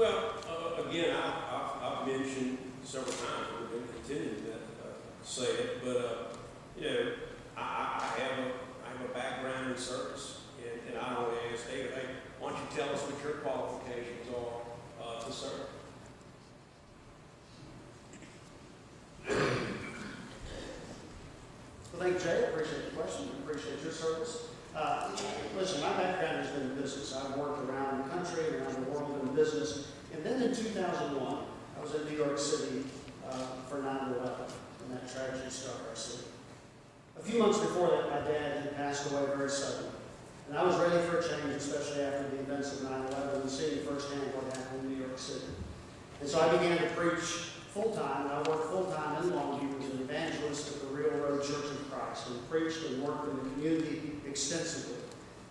Well, again, I've mentioned several times, and we're going to continue to say it, but you know, I have a background in service, and I don't ask David, hey, why don't you tell us what your qualifications are to serve? Well, thank you, Jay. I appreciate the question. I appreciate your service. Listen, my background has been in business. I've worked around the country, around the world in business. And then in 2001, I was in New York City for 9/11, when that tragedy struck our city. A few months before that, my dad had passed away very suddenly. And I was ready for a change, especially after the events of 9/11 and seeing firsthand what happened in New York City. And so I began to preach full-time. I worked full-time in Longview as an evangelist at the Real Road Church of Christ, and preached and worked in the community extensively.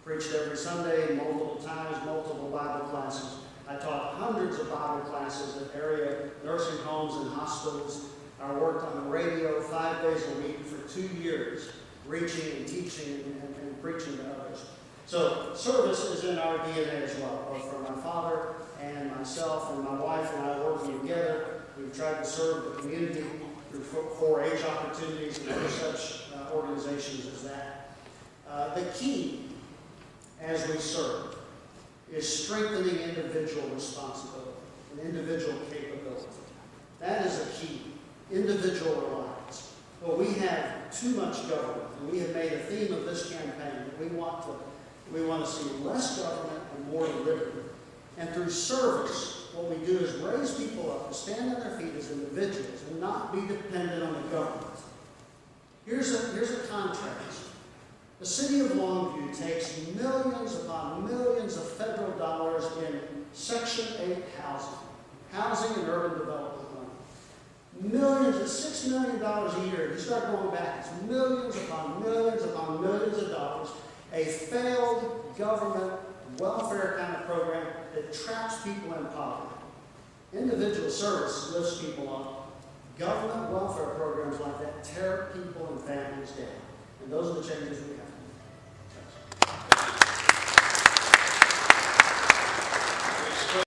Preached every Sunday, multiple times, multiple Bible classes. I taught hundreds of Bible classes at area nursing homes and hospitals. I worked on the radio 5 days a week for 2 years, reaching and teaching and preaching to others. So service is in our DNA as well, both for my father and myself and my wife and I working together. We've tried to serve the community through 4-H opportunities and other such organizations as that. The key as we serve is strengthening individual responsibility and individual capability. That is a key, individual reliance. But we have too much government, and we have made a theme of this campaign that we want to see less government and more liberty. And through service, what we do is raise people up to stand on their feet as individuals and not be dependent on the government. Here's a contrast. The city of Longview takes millions upon millions of federal dollars in Section 8 housing and urban development money. Millions, it's $6 million a year. You start going back, it's millions upon millions upon millions of dollars. A failed government welfare kind of program that traps people in poverty. Individual service lifts people up. Government welfare programs like that tear people and families down. And those are the changes we have.